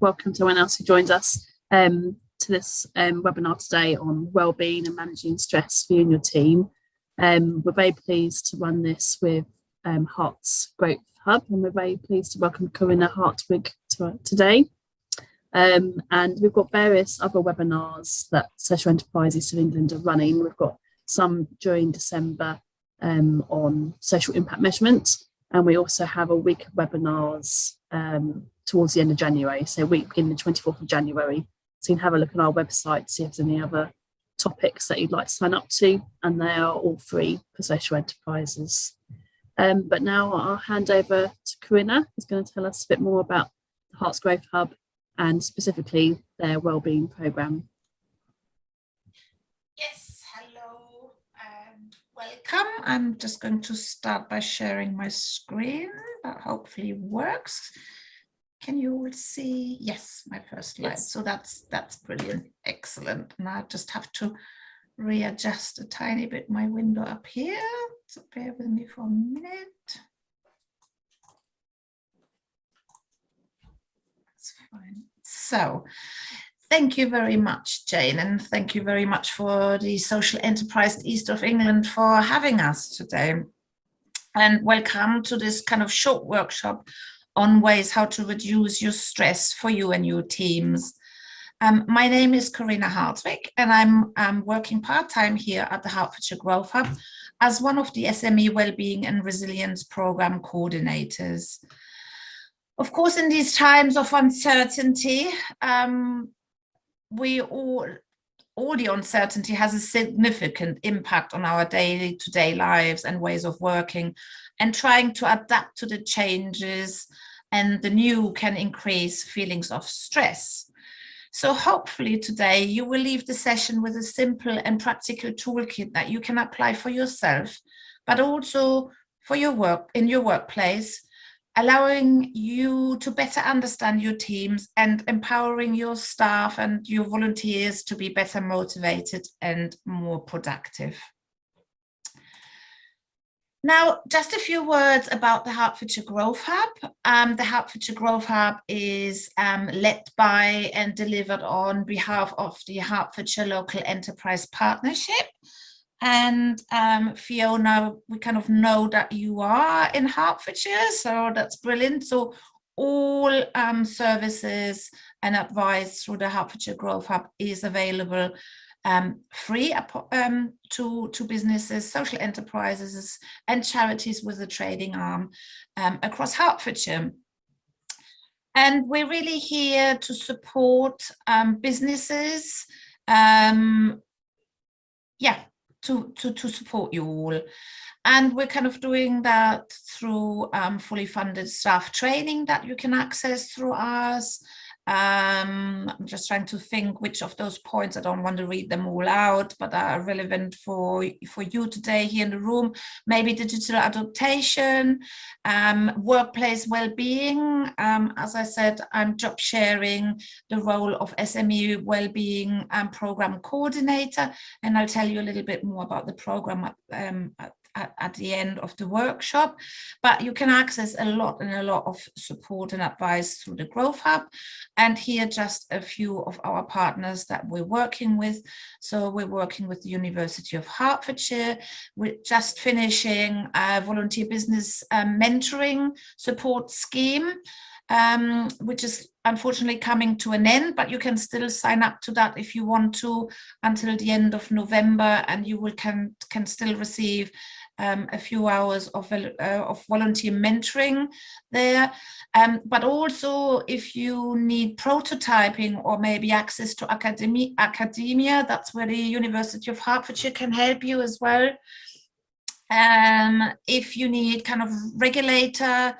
welcome to anyone else who joins us to this webinar today on wellbeing and managing stress for you and your team. We're very pleased to run this with Hertfordshire Growth Hub, and we're very pleased to welcome Corinna Hartwig today. And we've got various other webinars that Social Enterprises of England are running. We've got some during December on social impact measurement, and we also have a week of webinars towards the end of January, so week in the 24th of January. So you can have a look at our website to see if there's any other topics that you'd like to sign up to, and they are all free for social enterprises. But now I'll hand over to Corinna, who's going to tell us a bit more about the Hertfordshire Growth Hub and specifically their wellbeing programme. Yes, hello and welcome. I'm just going to start by sharing my screen. That hopefully works. Can you all see? Yes, my first slide. Yes. So that's brilliant, excellent. And I just have to readjust a tiny bit my window up here. So bear with me for a minute. That's fine. So thank you very much, Jane, and thank you very much for the Social Enterprise East of England for having us today. And welcome to this kind of short workshop on ways how to reduce your stress for you and your teams. My name is Corinna Hartwig, and I'm working part-time here at the Hertfordshire Growth Hub as one of the SME Wellbeing and Resilience Programme coordinators. Of course, in these times of uncertainty, all the uncertainty has a significant impact on our day-to-day lives and ways of working, and trying to adapt to the changes and the new can increase feelings of stress. So hopefully today you will leave the session with a simple and practical toolkit that you can apply for yourself, but also for your work in your workplace, allowing you to better understand your teams and empowering your staff and your volunteers to be better motivated and more productive. Now, just a few words about the Hertfordshire Growth Hub. The Hertfordshire Growth Hub is led by and delivered on behalf of the Hertfordshire Local Enterprise Partnership. And Fiona, we kind of know that you are in Hertfordshire, so that's brilliant. So all services and advice through the Hertfordshire Growth Hub is available free to businesses, social enterprises and charities with a trading arm across Hertfordshire. And we're really here to support businesses, to support you all. And we're kind of doing that through fully funded staff training that you can access through us. I'm just trying to think which of those points, I don't want to read them all out, but are relevant for you today here in the room. Maybe digital adaptation, workplace well-being. As I said, I'm job sharing the role of SME Wellbeing Programme Coordinator, and I'll tell you a little bit more about the programme at the end of the workshop. But you can access a lot of support and advice through the Growth Hub. And here just a few of our partners that we're working with. So we're working with the University of Hertfordshire. We're just finishing a volunteer business mentoring support scheme, which is unfortunately coming to an end, but you can still sign up to that if you want to until the end of November, and you can still receive a few hours of volunteer mentoring there. But also if you need prototyping or maybe access to academia, that's where the University of Hertfordshire can help you as well. If you need kind of regulator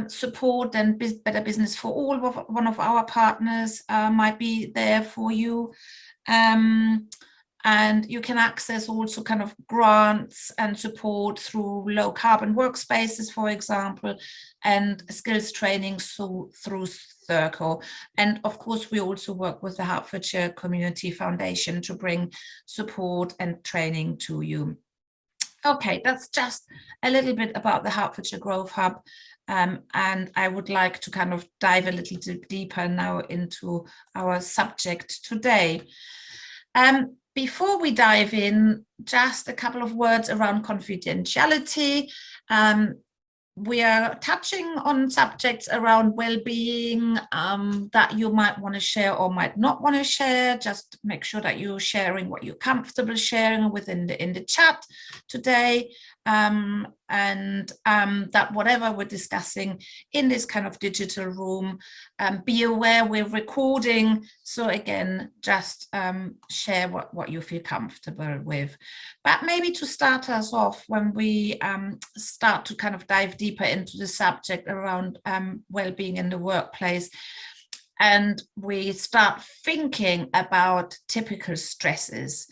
support, then Better Business for All, one of our partners, might be there for you. And you can access also kind of grants and support through low carbon workspaces, for example, and skills training through Circle. And of course, we also work with the Hertfordshire Community Foundation to bring support and training to you. Okay, that's just a little bit about the Hertfordshire Growth Hub. And I would like to kind of dive a little deeper now into our subject today. Before we dive in, just a couple of words around confidentiality. We are touching on subjects around well-being that you might want to share or might not want to share. Just make sure that you're sharing what you're comfortable sharing within the chat today, and that whatever we're discussing in this kind of digital room, be aware we're recording. So again, just share what you feel comfortable with. But maybe to start us off, when we start to kind of dive deeper into the subject around well-being in the workplace, and we start thinking about typical stresses,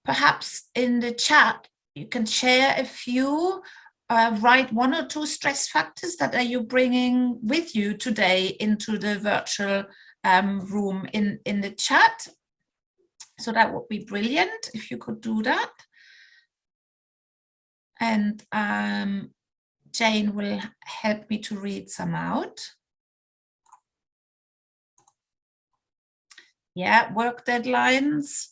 perhaps in the chat you can share a few, write 1 or 2 stress factors that are you bringing with you today into the virtual room in the chat. So that would be brilliant if you could do that. And Jane will help me to read some out. Yeah, work deadlines,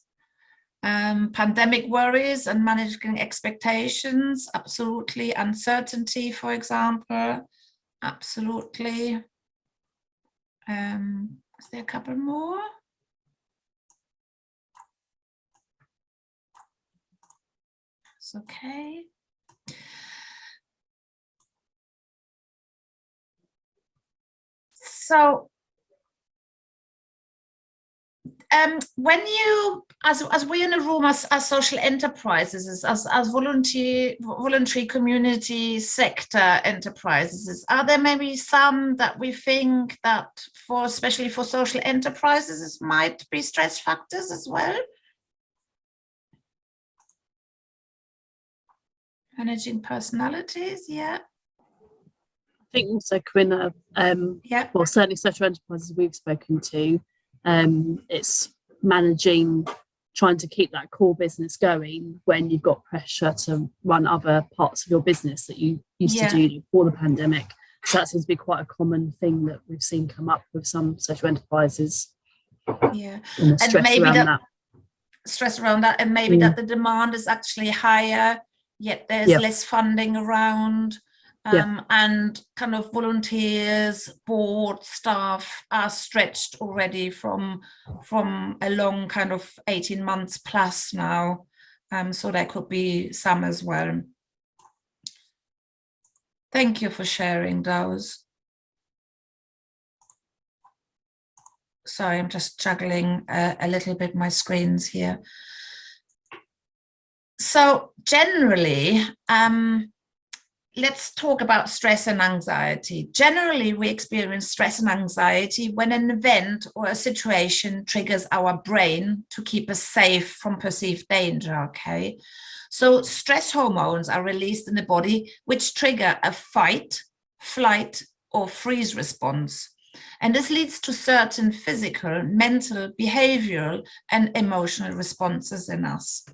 pandemic worries and managing expectations, absolutely. Uncertainty, for example, absolutely. Is there a couple more? It's okay. So when you, as we're in a room as social enterprises, as voluntary community sector enterprises, are there maybe some that we think that especially for social enterprises might be stress factors as well? Managing personalities, yeah. I think also, Corinna, Yeah. well, certainly social enterprises we've spoken to, it's managing, trying to keep that core business going when you've got pressure to run other parts of your business that you used to do before the pandemic. So that seems to be quite a common thing that we've seen come up with some social enterprises. Yeah, and the stress maybe around that. Stress around that, and maybe that the demand is actually higher, yet there's less funding around. And kind of volunteers, board staff are stretched already from a long kind of 18 months plus now. So there could be some as well. Thank you for sharing those. Sorry, I'm just juggling a little bit my screens here. So generally, let's talk about stress and anxiety. Generally, we experience stress and anxiety when an event or a situation triggers our brain to keep us safe from perceived danger, okay? So stress hormones are released in the body, which trigger a fight, flight, or freeze response. And this leads to certain physical, mental, behavioral, and emotional responses in us.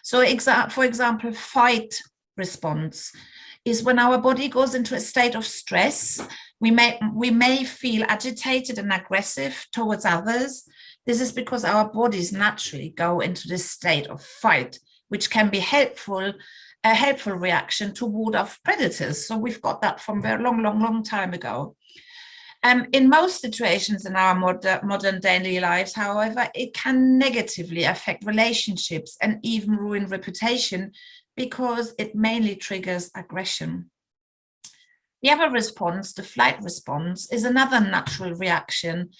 So for example, fight response is when our body goes into a state of stress. We may feel agitated and aggressive towards others. This is because our bodies naturally go into this state of fight, which can be a helpful reaction to ward off predators. So we've got that from very long time ago. In most situations in our modern daily lives, however, it can negatively affect relationships and even ruin reputation because it mainly triggers aggression. The other response, the flight response, is another natural reaction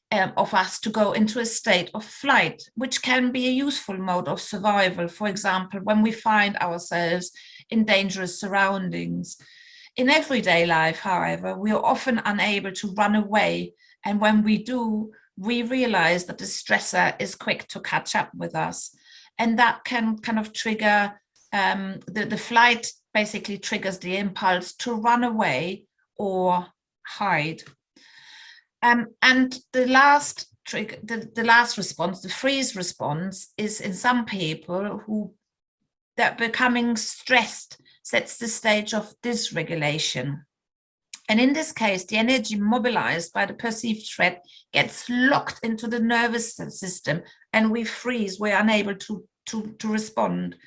of us to go into a state of flight, which can be a useful mode of survival. For example, when we find ourselves in dangerous surroundings. In everyday life, however, we are often unable to run away. And when we do, we realize that the stressor is quick to catch up with us. And that can kind of trigger, the flight basically triggers the impulse to run away or hide. And the last response, the freeze response, is in some people who that becoming stressed sets the stage of dysregulation. And in this case, the energy mobilized by the perceived threat gets locked into the nervous system, and we freeze, we're unable to respond.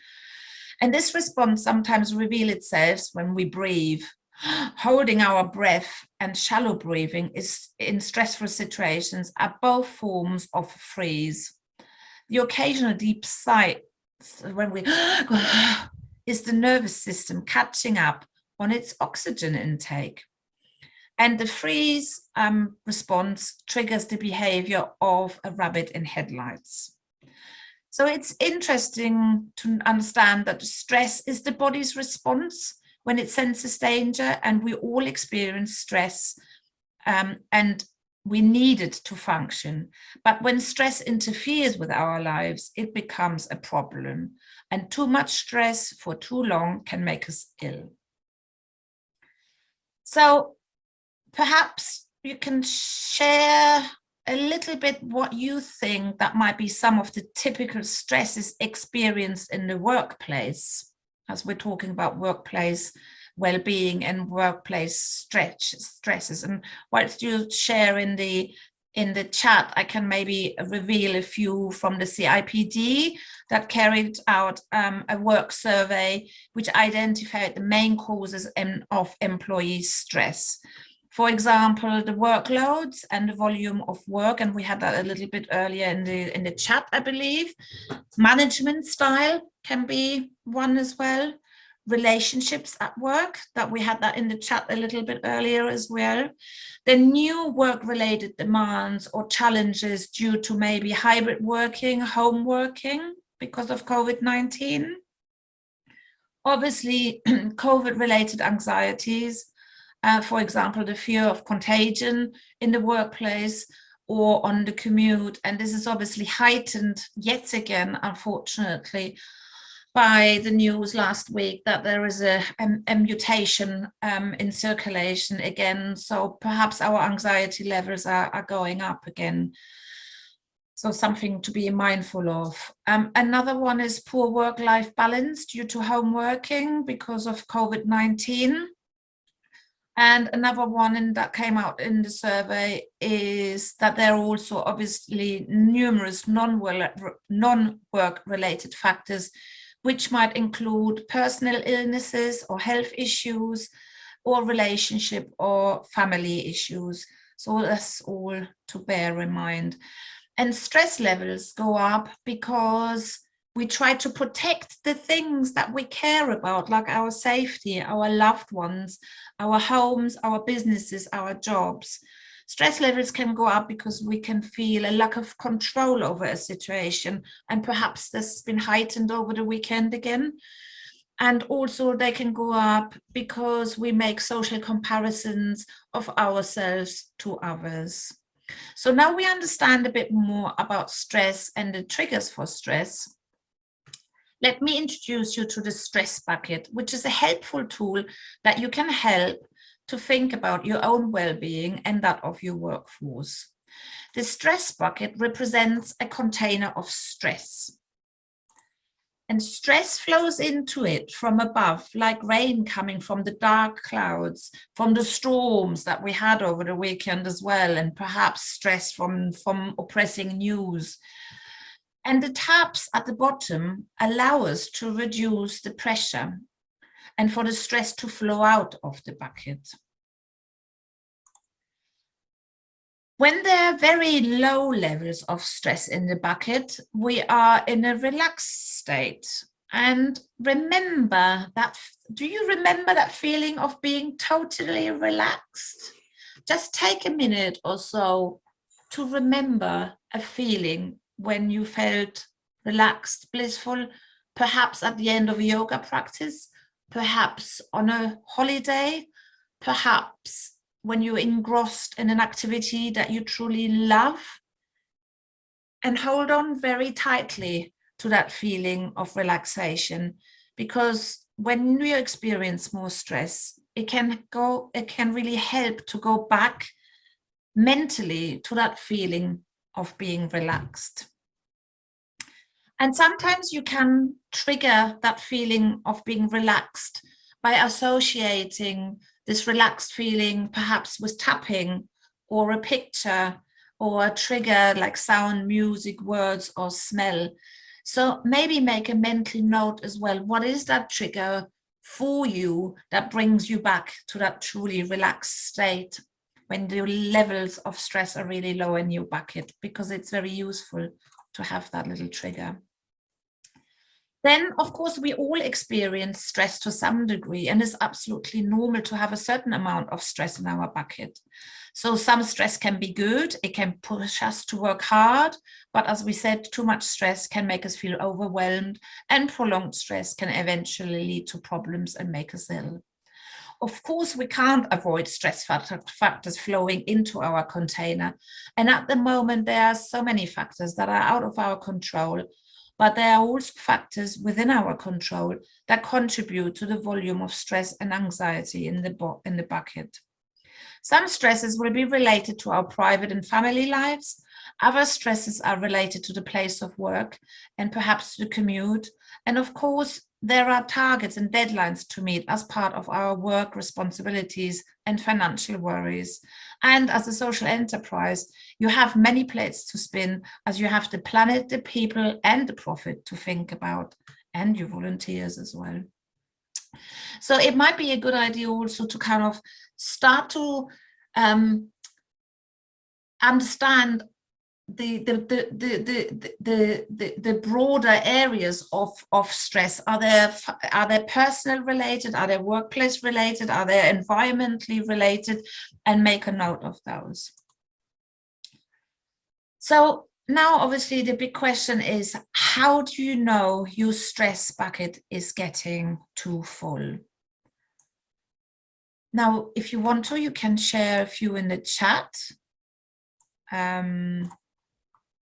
And this response sometimes reveals itself when we breathe. Holding our breath and shallow breathing is in stressful situations are both forms of freeze. The occasional deep sigh when we is the nervous system catching up on its oxygen intake. And the freeze response triggers the behavior of a rabbit in headlights. So it's interesting to understand that stress is the body's response when it senses danger, and we all experience stress and we need it to function. But when stress interferes with our lives, it becomes a problem. And too much stress for too long can make us ill. So perhaps you can share a little bit what you think that might be some of the typical stresses experienced in the workplace, as we're talking about workplace well-being and workplace stresses. And whilst you share in the chat, I can maybe reveal a few from the CIPD that carried out a work survey which identified the main causes of employee stress. For example, the workloads and the volume of work, and we had that a little bit earlier in the chat, I believe. Management style can be one as well. Relationships at work, that we had that in the chat a little bit earlier as well. The new work-related demands or challenges due to maybe hybrid working, home working because of COVID-19. Obviously, COVID-related anxieties, for example, the fear of contagion in the workplace or on the commute. And this is obviously heightened yet again, unfortunately, by the news last week that there is a mutation in circulation again. So perhaps our anxiety levels are going up again. So something to be mindful of. Another one is poor work-life balance due to home working because of COVID-19. And another one that came out in the survey is that there are also obviously numerous non-work related factors, which might include personal illnesses or health issues or relationship or family issues. So that's all to bear in mind. And stress levels go up because we try to protect the things that we care about, like our safety, our loved ones, our homes, our businesses, our jobs. Stress levels can go up because we can feel a lack of control over a situation, and perhaps this has been heightened over the weekend again. And also they can go up because we make social comparisons of ourselves to others. So now we understand a bit more about stress and the triggers for stress. Let me introduce you to the stress bucket, which is a helpful tool that you can help to think about your own well-being and that of your workforce. The stress bucket represents a container of stress. And stress flows into it from above, like rain coming from the dark clouds, from the storms that we had over the weekend as well, and perhaps stress from oppressing news. And the taps at the bottom allow us to reduce the pressure and for the stress to flow out of the bucket. When there are very low levels of stress in the bucket, we are in a relaxed state. And remember that, do you remember that feeling of being totally relaxed? Just take a minute or so to remember a feeling when you felt relaxed, blissful, perhaps at the end of a yoga practice, perhaps on a holiday, perhaps when you're engrossed in an activity that you truly love. And hold on very tightly to that feeling of relaxation, because when we experience more stress, it can really help to go back mentally to that feeling of being relaxed. And sometimes you can trigger that feeling of being relaxed by associating this relaxed feeling perhaps with tapping or a picture or a trigger like sound, music, words, or smell. So maybe make a mental note as well. What is that trigger for you that brings you back to that truly relaxed state when the levels of stress are really low in your bucket? Because it's very useful to have that little trigger. Then, of course, we all experience stress to some degree, and it's absolutely normal to have a certain amount of stress in our bucket. So some stress can be good, it can push us to work hard, but as we said, too much stress can make us feel overwhelmed, and prolonged stress can eventually lead to problems and make us ill. Of course, we can't avoid stress factors flowing into our container. And at the moment, there are so many factors that are out of our control, but there are also factors within our control that contribute to the volume of stress and anxiety in the bucket. Some stresses will be related to our private and family lives. Other stresses are related to the place of work and perhaps to the commute. And of course, there are targets and deadlines to meet as part of our work responsibilities and financial worries. And as a social enterprise, you have many plates to spin, as you have the planet, the people, and the profit to think about, and your volunteers as well. So it might be a good idea also to kind of start to understand the broader areas of stress. Are they personal related? Are they workplace related? Are they environmentally related? And make a note of those. So now, obviously, the big question is, how do you know your stress bucket is getting too full? Now, if you want to, you can share a few in the chat.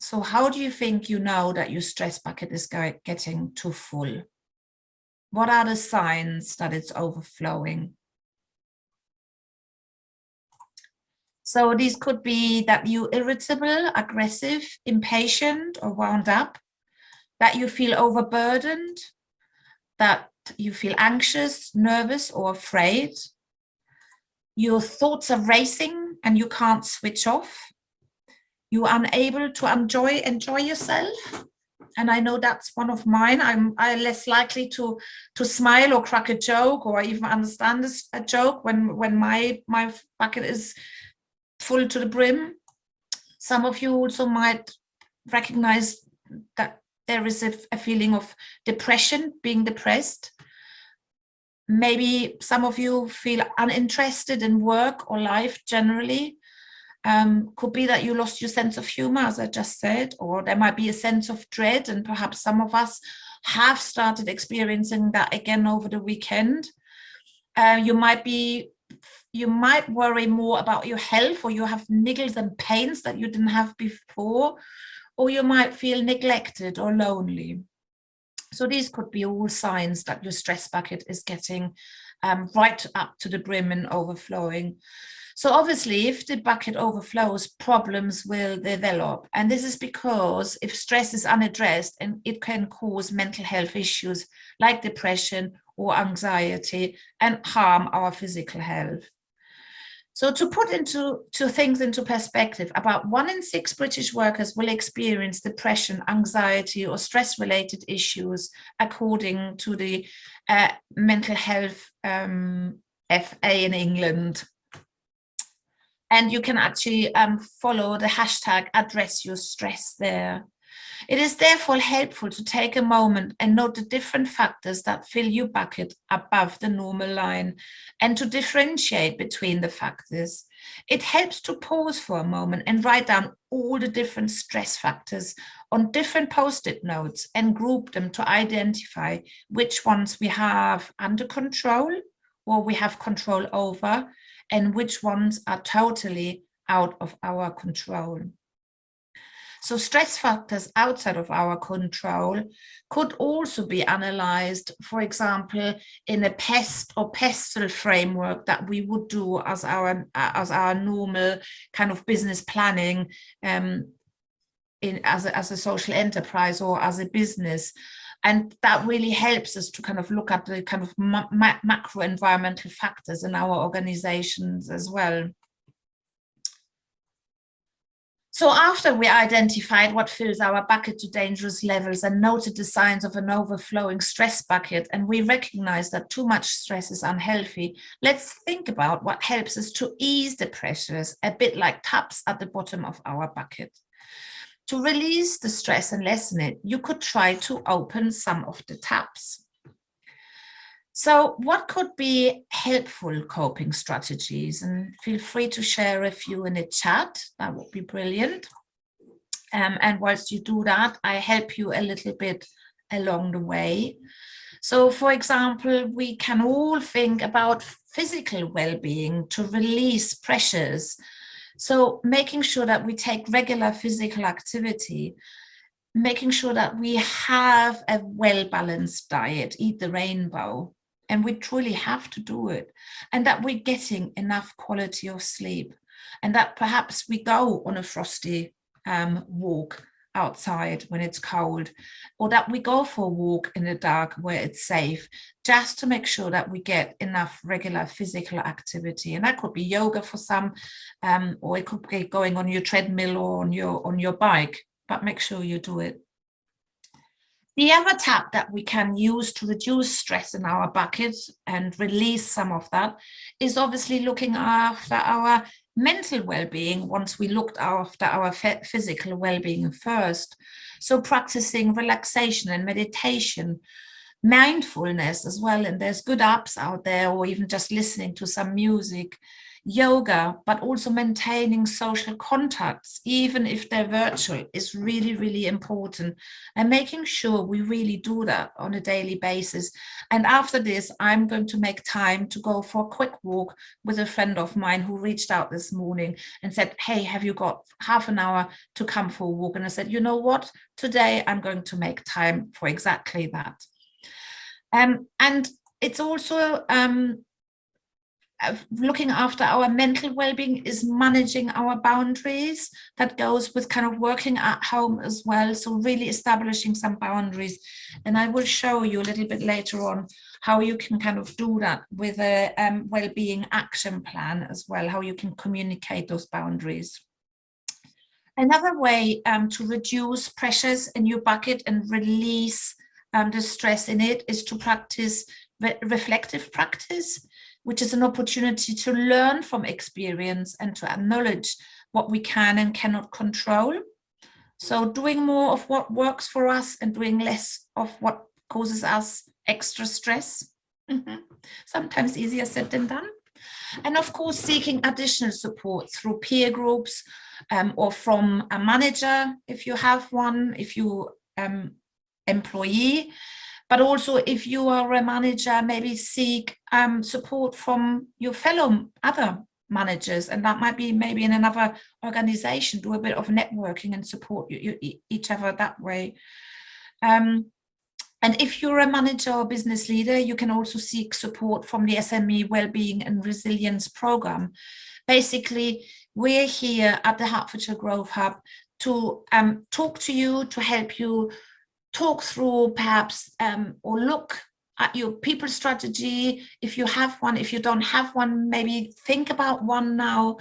So how do you think you know that your stress bucket is getting too full? What are the signs that it's overflowing? So these could be that you're irritable, aggressive, impatient, or wound up, that you feel overburdened, that you feel anxious, nervous, or afraid. Your thoughts are racing and you can't switch off. You're unable to enjoy yourself. And I know that's one of mine. I'm less likely to smile or crack a joke or even understand a joke when my bucket is full to the brim. Some of you also might recognize that there is a feeling of depression, being depressed. Maybe some of you feel uninterested in work or life generally. Could be that you lost your sense of humor, as I just said, or there might be a sense of dread, and perhaps some of us have started experiencing that again over the weekend. You might worry more about your health, or you have niggles and pains that you didn't have before, or you might feel neglected or lonely. So these could be all signs that your stress bucket is getting right up to the brim and overflowing. So obviously, if the bucket overflows, problems will develop. And this is because if stress is unaddressed, and it can cause mental health issues like depression or anxiety and harm our physical health. So to put things into perspective, about 1 in 6 British workers will experience depression, anxiety, or stress-related issues, according to the Mental Health FA in England. And you can actually follow the hashtag address your stress there. It is therefore helpful to take a moment and note the different factors that fill your bucket above the normal line and to differentiate between the factors. It helps to pause for a moment and write down all the different stress factors on different post-it notes and group them to identify which ones we have under control or we have control over, and which ones are totally out of our control. So stress factors outside of our control could also be analyzed, for example, in a pest or pestle framework that we would do as our normal kind of business planning as a social enterprise or as a business. And that really helps us to kind of look at the kind of macro environmental factors in our organizations as well. So after we identified what fills our bucket to dangerous levels and noted the signs of an overflowing stress bucket, and we recognize that too much stress is unhealthy, let's think about what helps us to ease the pressures, a bit like taps at the bottom of our bucket. To release the stress and lessen it, you could try to open some of the taps. So what could be helpful coping strategies? And feel free to share a few in the chat. That would be brilliant. And whilst you do that, I help you a little bit along the way. So for example, we can all think about physical well-being to release pressures. So making sure that we take regular physical activity, making sure that we have a well-balanced diet, eat the rainbow, and we truly have to do it, and that we're getting enough quality of sleep, and that perhaps we go on a frosty walk outside when it's cold, or that we go for a walk in the dark where it's safe, just to make sure that we get enough regular physical activity. And that could be yoga for some, or it could be going on your treadmill or on your bike, but make sure you do it. The other tap that we can use to reduce stress in our bucket and release some of that is obviously looking after our mental well-being once we looked after our physical well-being first. So practicing relaxation and meditation, mindfulness as well, and there's good apps out there, or even just listening to some music, yoga, but also maintaining social contacts, even if they're virtual, is really, really important, and making sure we really do that on a daily basis. And after this, I'm going to make time to go for a quick walk with a friend of mine who reached out this morning and said, hey, have you got half an hour to come for a walk? And I said, you know what, today I'm going to make time for exactly that. And it's also looking after our mental well-being is managing our boundaries. That goes with kind of working at home as well. So really establishing some boundaries. And I will show you a little bit later on how you can kind of do that with a well-being action plan as well, how you can communicate those boundaries. Another way to reduce pressures in your bucket and release the stress in it is to practice reflective practice, which is an opportunity to learn from experience and to acknowledge what we can and cannot control. So doing more of what works for us and doing less of what causes us extra stress. Sometimes easier said than done. And of course, seeking additional support through peer groups or from a manager, if you have one, if you employee. But also, if you are a manager, maybe seek support from your fellow other managers, and that might be maybe in another organization. Do a bit of networking and support each other that way. And if you're a manager or business leader, you can also seek support from the SME Wellbeing and Resilience program. Basically, we're here at the Hertfordshire Growth Hub to talk to you, to help you talk through perhaps or look at your people strategy if you have one. If you don't have one, maybe think about one now,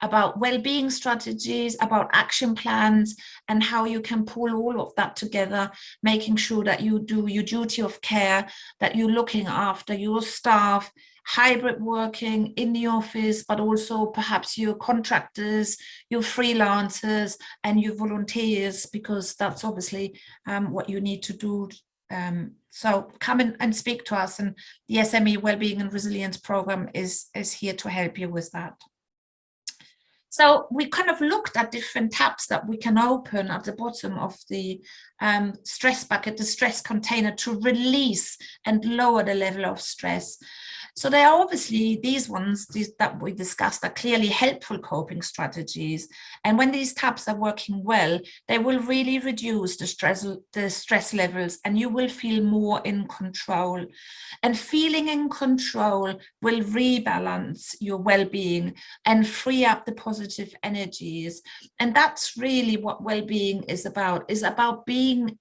about well-being strategies, about action plans, and how you can pull all of that together, making sure that you do your duty of care, that you're looking after your staff, hybrid working in the office, but also perhaps your contractors, your freelancers, and your volunteers, because that's obviously what you need to do. So come in and speak to us, and the SME Wellbeing and Resilience program is here to help you with that. So we kind of looked at different taps that we can open at the bottom of the stress bucket, the stress container, to release and lower the level of stress. So there are obviously these ones that we discussed are clearly helpful coping strategies. And when these taps are working well, they will really reduce the stress levels, and you will feel more in control. And feeling in control will rebalance your well-being and free up the positive energies. And that's really what well-being is about being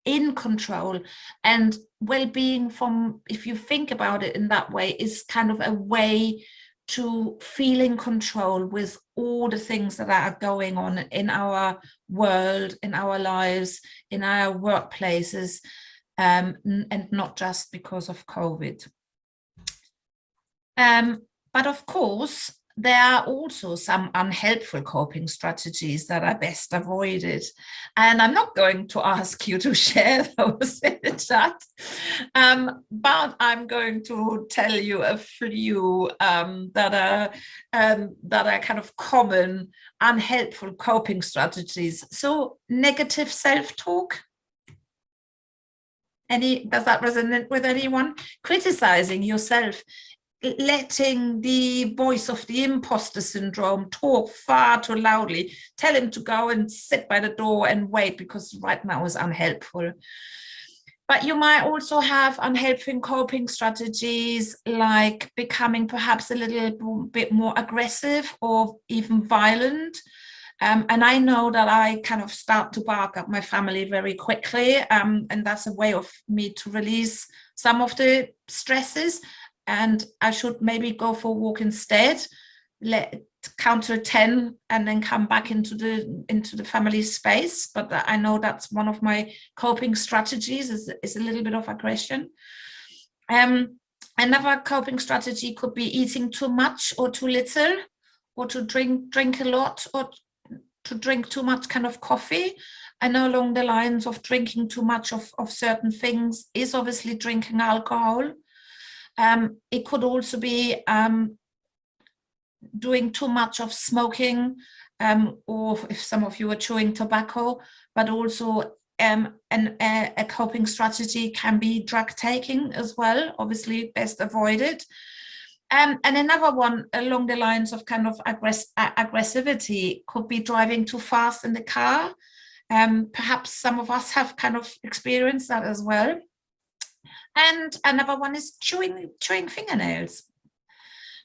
in control. And well-being, from, if you think about it in that way, is kind of a way to feel in control with all the things that are going on in our world, in our lives, in our workplaces, and not just because of COVID. But of course, there are also some unhelpful coping strategies that are best avoided. And I'm not going to ask you to share those in the chat, but I'm going to tell you a few that are kind of common unhelpful coping strategies. So negative self-talk. Does that resonate with anyone? Criticizing yourself, letting the voice of the imposter syndrome talk far too loudly. Tell him to go and sit by the door and wait, because right now is unhelpful. But you might also have unhelpful coping strategies like becoming perhaps a little bit more aggressive or even violent. And I know that I kind of start to bark at my family very quickly, and that's a way of me to release some of the stresses. And I should maybe go for a walk instead, count to 10, and then come back into the family space. But I know that's one of my coping strategies, is a little bit of aggression. Another coping strategy could be eating too much or too little, or to drink a lot, or to drink too much kind of coffee. I know along the lines of drinking too much of certain things is obviously drinking alcohol. It could also be doing too much of smoking, or if some of you are chewing tobacco, but also a coping strategy can be drug taking as well, obviously best avoided. And another one along the lines of kind of aggressivity could be driving too fast in the car. Perhaps some of us have kind of experienced that as well. And another one is chewing fingernails.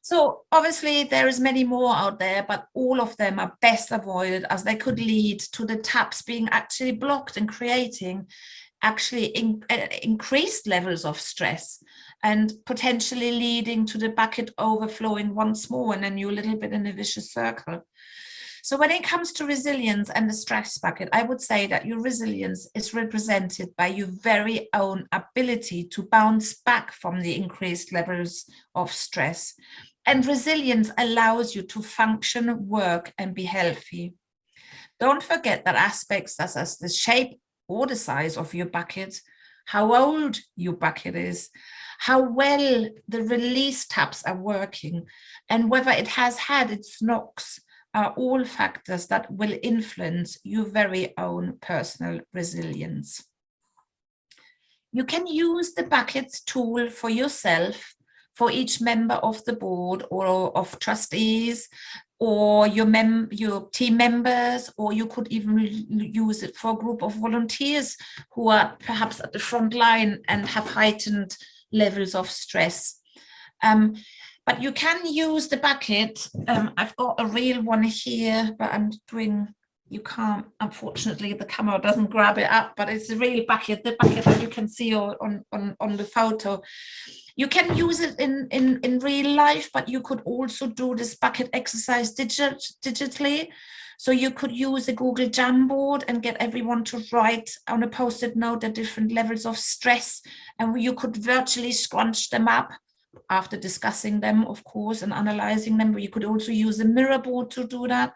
So obviously there is many more out there, but all of them are best avoided, as they could lead to the taps being actually blocked and creating actually increased levels of stress, and potentially leading to the bucket overflowing once more, and then you're a little bit in a vicious circle. So when it comes to resilience and the stress bucket, I would say that your resilience is represented by your very own ability to bounce back from the increased levels of stress. And resilience allows you to function, work, and be healthy. Don't forget that aspects such as the shape or the size of your bucket, how old your bucket is, how well the release taps are working, and whether it has had its knocks, are all factors that will influence your very own personal resilience. You can use the buckets tool for yourself, for each member of the board or of trustees, or your team members, or you could even use it for a group of volunteers who are perhaps at the front line and have heightened levels of stress. But you can use the bucket. I've got a real one here, but you can't, unfortunately, the camera doesn't grab it up, but it's a real bucket, the bucket that you can see on the photo. You can use it in real life, but you could also do this bucket exercise digitally. So you could use a Google Jamboard and get everyone to write on a post-it note the different levels of stress, and you could virtually scrunch them up after discussing them, of course, and analyzing them. But you could also use a mirror board to do that.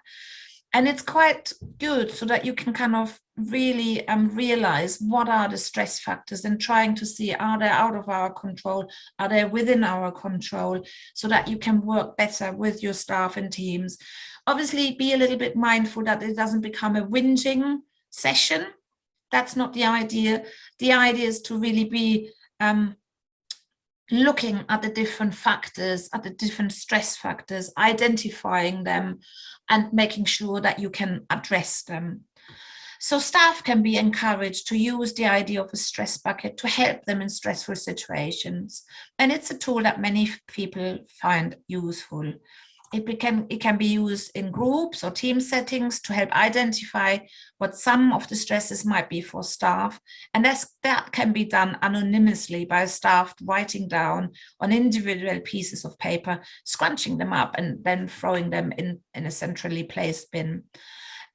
And it's quite good so that you can kind of really realize what are the stress factors, and trying to see, are they out of our control? Are they within our control? So that you can work better with your staff and teams. Obviously, be a little bit mindful that it doesn't become a whinging session. That's not the idea. The idea is to really be looking at the different factors, at the different stress factors, identifying them and making sure that you can address them. So staff can be encouraged to use the idea of a stress bucket to help them in stressful situations. And it's a tool that many people find useful. It can be used in groups or team settings to help identify what some of the stresses might be for staff. And that can be done anonymously by staff writing down on individual pieces of paper, scrunching them up and then throwing them in a centrally placed bin.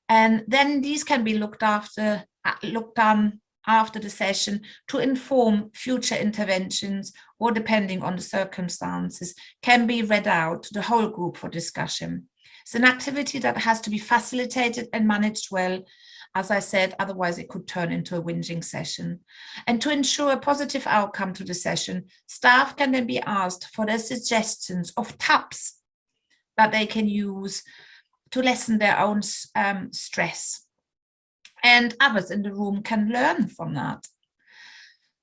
And then these can be looked on after the session to inform future interventions, or depending on the circumstances, can be read out to the whole group for discussion. It's an activity that has to be facilitated and managed well. As I said, otherwise it could turn into a whinging session. And to ensure a positive outcome to the session, staff can then be asked for their suggestions of taps that they can use to lessen their own stress. And others in the room can learn from that.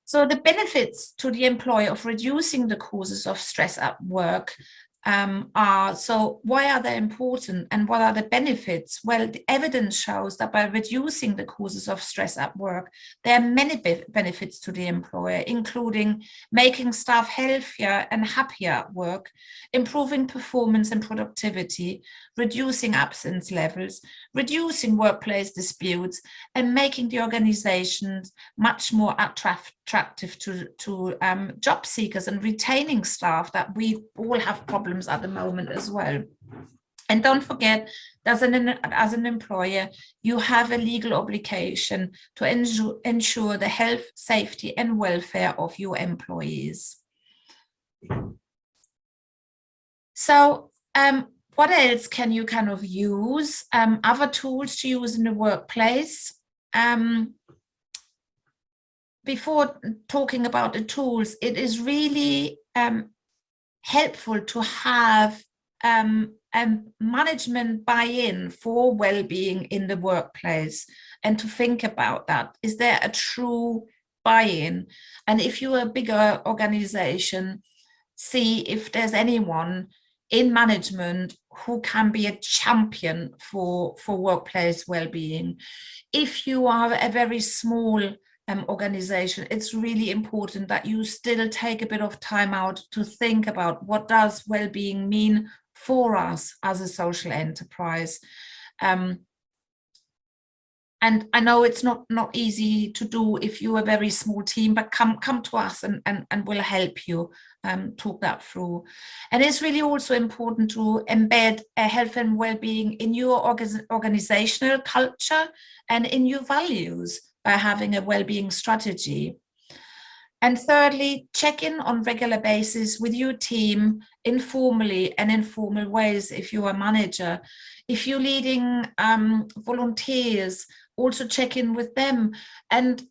So the benefits to the employer of reducing the causes of stress at work so why are they important and what are the benefits? Well, the evidence shows that by reducing the causes of stress at work, there are many benefits to the employer, including making staff healthier and happier at work, improving performance and productivity, reducing absence levels, reducing workplace disputes, and making the organizations much more attractive to job seekers and retaining staff that we all have problems at the moment as well. And don't forget, as an employer, you have a legal obligation to ensure the health, safety, and welfare of your employees. So, what else can you kind of use? Other tools to use in the workplace. Before talking about the tools, it is really helpful to have management buy-in for well-being in the workplace, and to think about that. Is there a true buy-in? And if you're a bigger organization, see if there's anyone in management who can be a champion for workplace well-being. If you are a very small organization, it's really important that you still take a bit of time out to think about what does well-being mean for us as a social enterprise. And I know it's not easy to do if you're a very small team, but come to us and we'll help you talk that through. And it's really also important to embed health and well-being in your organizational culture and in your values by having a well-being strategy. And thirdly, check in on regular basis with your team, informally and informal ways if you're a manager. If you're leading volunteers, also check in with them. And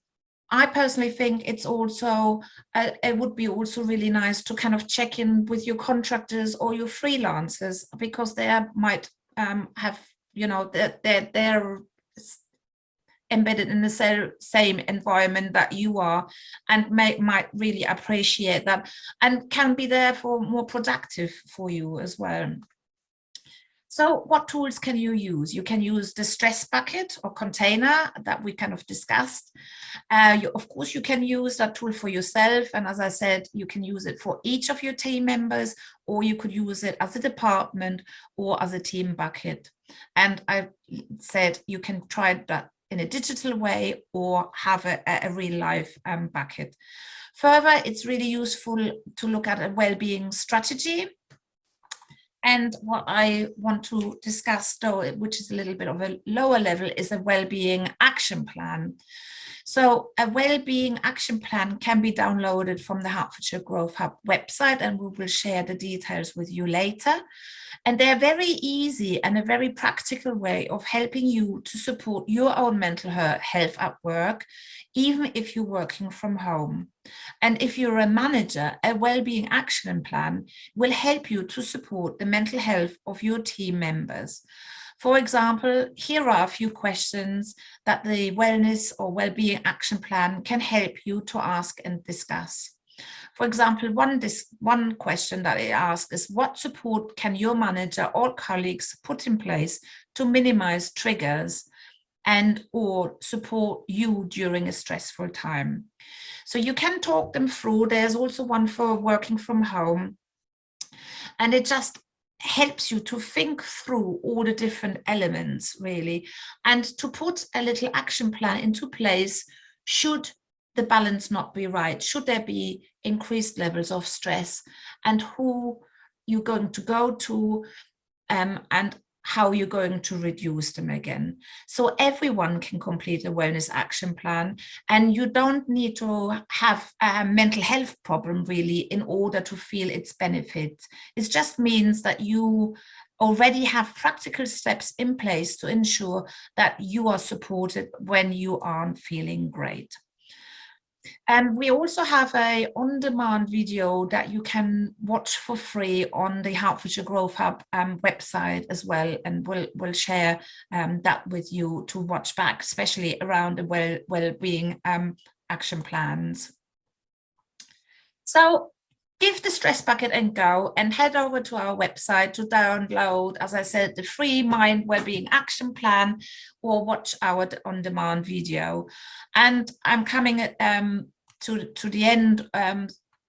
I personally think it's also, it would be also really nice to kind of check in with your contractors or your freelancers, because they might have, you know, they're embedded in the same environment that you are, and might really appreciate that and can be therefore more productive for you as well. So what tools can you use? You can use the stress bucket or container that we kind of discussed. Of course, you can use that tool for yourself. And as I said, you can use it for each of your team members, or you could use it as a department or as a team bucket. And I said you can try that in a digital way or have a real life bucket. Further, it's really useful to look at a well-being strategy. And what I want to discuss, though, which is a little bit of a lower level, is a well-being action plan. So a well-being action plan can be downloaded from the Hertfordshire Growth Hub website, and we will share the details with you later. And they're very easy and a very practical way of helping you to support your own mental health at work, even if you're working from home. And if you're a manager, a well-being action plan will help you to support the mental health of your team members. For example, here are a few questions that the wellness or well-being action plan can help you to ask and discuss. For example, one question that I ask is, what support can your manager or colleagues put in place to minimize triggers and or support you during a stressful time? So you can talk them through. There's also one for working from home, and it just helps you to think through all the different elements, really, and to put a little action plan into place should the balance not be right, should there be increased levels of stress, and who you're going to go to, and how you're going to reduce them again. So everyone can complete a wellness action plan, and you don't need to have a mental health problem really in order to feel its benefits. It just means that you already have practical steps in place to ensure that you are supported when you aren't feeling great. And we also have a on-demand video that you can watch for free on the Hertfordshire Growth Hub website as well, and we'll share that with you to watch back, especially around the well-being action plans. So give the stress bucket a go and head over to our website to download, as I said, the free Mind Wellbeing Action Plan, or watch our on-demand video. And I'm coming to the end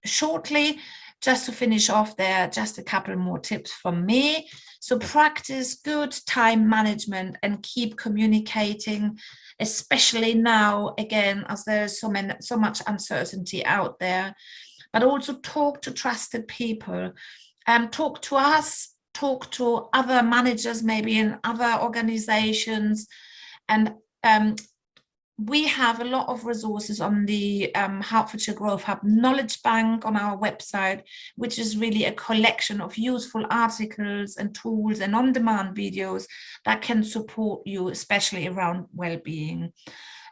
shortly. Just to finish off there, just a couple more tips from me. So practice good time management and keep communicating, especially now, again, as there's so much uncertainty out there. But also talk to trusted people, talk to us, talk to other managers, maybe in other organizations. And we have a lot of resources on the Hertfordshire Growth Hub Knowledge Bank on our website, which is really a collection of useful articles and tools and on-demand videos that can support you, especially around well-being.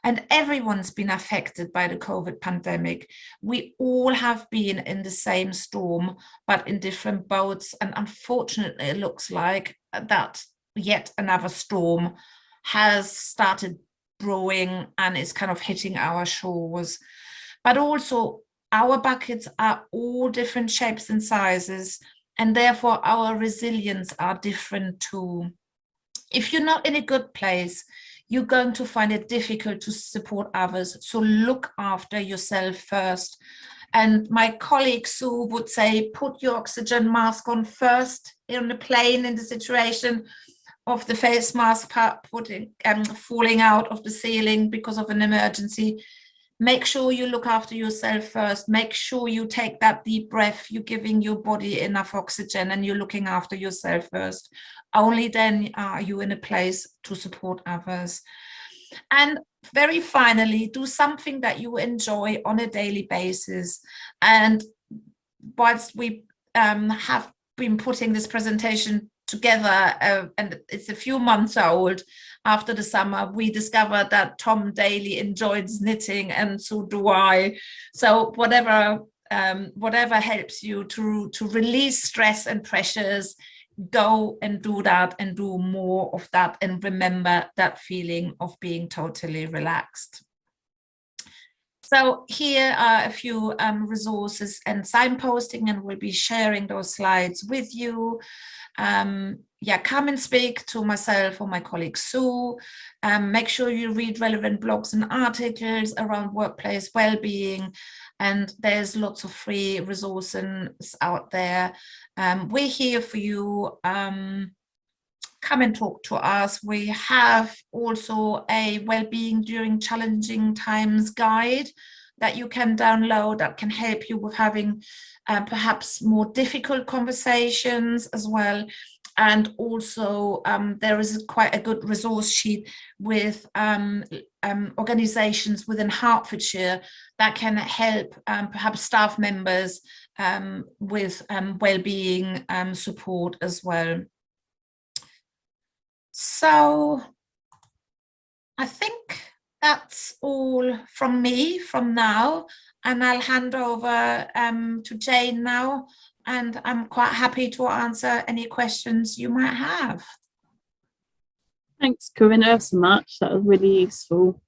And everyone's been affected by the COVID pandemic. We all have been in the same storm, but in different boats. And unfortunately, it looks like that yet another storm has started brewing and is kind of hitting our shores. But also, our buckets are all different shapes and sizes, and therefore our resilience are different too. If you're not in a good place, you're going to find it difficult to support others. So look after yourself first. And my colleague Sue would say, put your oxygen mask on first on the plane in the situation of the face mask falling out of the ceiling because of an emergency. Make sure you look after yourself first. Make sure you take that deep breath. You're giving your body enough oxygen and you're looking after yourself first. Only then are you in a place to support others. And very finally, do something that you enjoy on a daily basis. And whilst we have been putting this presentation together, and it's a few months old, after the summer, we discovered that Tom Daly enjoys knitting, and so do I. So whatever helps you to release stress and pressures, go and do that, and do more of that, and remember that feeling of being totally relaxed. So here are a few resources and signposting, and we'll be sharing those slides with you. Yeah, come and speak to myself or my colleague Sue. Make sure you read relevant blogs and articles around workplace well-being, and there's lots of free resources out there. We're here for you. Come and talk to us. We have also a well-being during challenging times guide that you can download that can help you with having perhaps more difficult conversations as well. And also there is quite a good resource sheet with organizations within Hertfordshire that can help perhaps staff members with well-being support as well. So I think that's all from me from now, and I'll hand over to Jane now, and I'm quite happy to answer any questions you might have. Thanks, Corinna, so much. That was really useful.